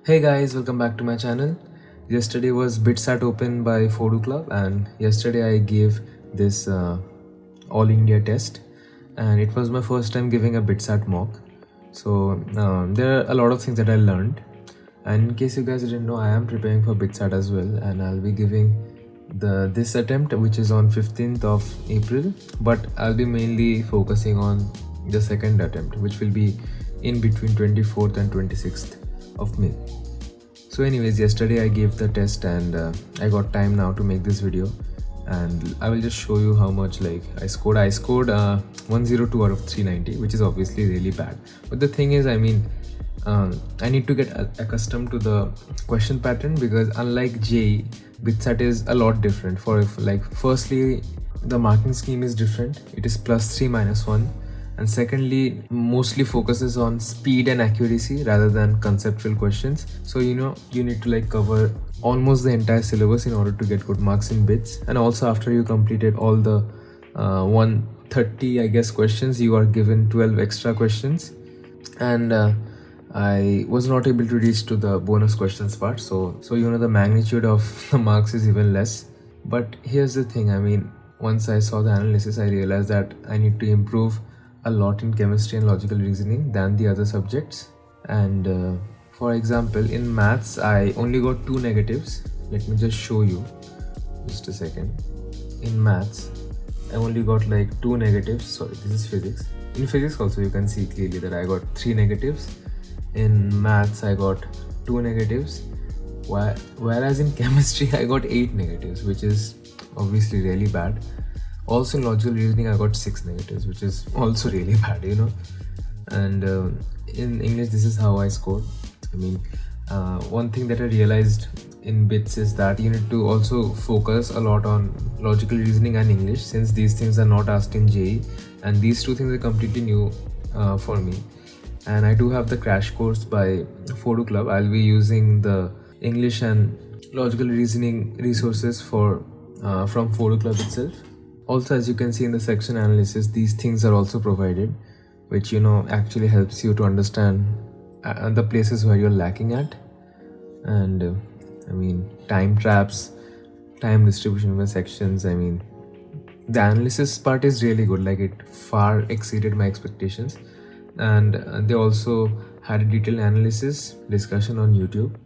Hey guys, welcome back to my channel. Yesterday was BITSAT Open by Phodu Club, and yesterday I gave this All India test, and it was my first time giving a BITSAT mock. So there are a lot of things that I learned, and in case you guys didn't know, I am preparing for BITSAT as well, and I'll be giving this attempt, which is on 15th of April, but I'll be mainly focusing on the second attempt, which will be in between 24th and 26th of May. So anyways, yesterday I gave the test, and I got time now to make this video, and I will just show you how much I scored. I scored 102 out of 390, which is obviously really bad. But the thing is, I need to get accustomed to the question pattern, because unlike JEE, BITSAT is a lot different. Firstly, the marking scheme is different. It is +3 -1, and secondly, mostly focuses on speed and accuracy rather than conceptual questions. So you need to cover almost the entire syllabus in order to get good marks in BITS. And also, after you completed all the 130 I guess questions, you are given 12 extra questions, and I was not able to reach to the bonus questions part, so the magnitude of the marks is even less. But here's the thing, once I saw the analysis, I realized that I need to improve a lot in chemistry and logical reasoning than the other subjects. And for example, in maths I only got 2 negatives. Let me just show you, just a second. In maths I only got 2 negatives. Sorry, this is physics. In physics also you can see clearly that I got 3 negatives. In maths I got 2 negatives, whereas in chemistry I got 8 negatives, which is obviously really bad. Also in logical reasoning I got 6 negatives, which is also really bad, And in English, this is how I scored. One thing that I realized in BITS is that you need to also focus a lot on logical reasoning and English, since these things are not asked in JEE, and these two things are completely new for me. And I do have the crash course by Phodu Club. I'll be using the English and logical reasoning resources from Phodu Club itself. Also, as you can see in the section analysis, these things are also provided, which actually helps you to understand the places where you're lacking at. And time traps, time distribution by sections. The analysis part is really good. It far exceeded my expectations. And they also had a detailed analysis discussion on YouTube.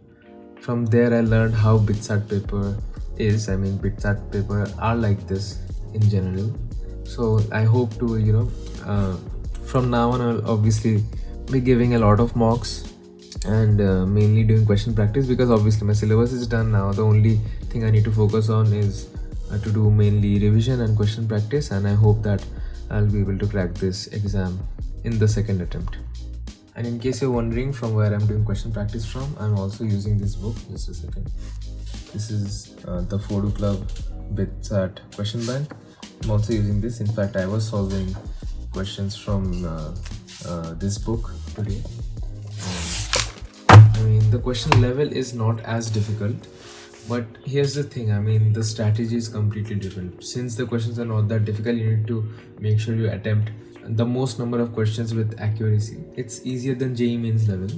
From there I learned how BITSAT paper is. BITSAT paper are like this in general. So I hope to from now on I'll obviously be giving a lot of mocks, and mainly doing question practice, because obviously my syllabus is done now. The only thing I need to focus on is to do mainly revision and question practice, and I hope that I'll be able to crack this exam in the second attempt. And in case you're wondering from where I'm doing question practice from, I'm also using this book. Just a second. This is the Phodu Club BITSAT question bank. I'm also using this. In fact, I was solving questions from this book today. The question level is not as difficult, but here's the thing, the strategy is completely different. Since the questions are not that difficult, you need to make sure you attempt the most number of questions with accuracy. It's easier than JEE mains level.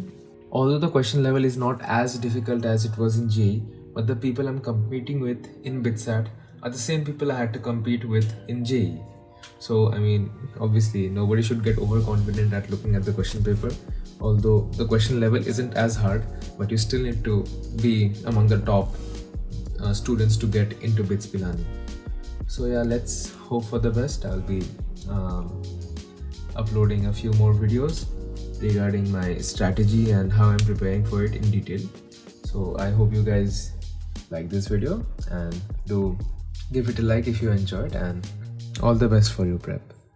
Although the question level is not as difficult as it was in JEE, but the people I'm competing with in BITSAT are the same people I had to compete with in JEE. So obviously nobody should get overconfident at looking at the question paper. Although the question level isn't as hard, but you still need to be among the top students to get into BITS Pilani. So yeah, let's hope for the best. I'll be uploading a few more videos regarding my strategy and how I'm preparing for it in detail. So I hope you guys like this video, and do give it a like if you enjoyed, and all the best for your prep.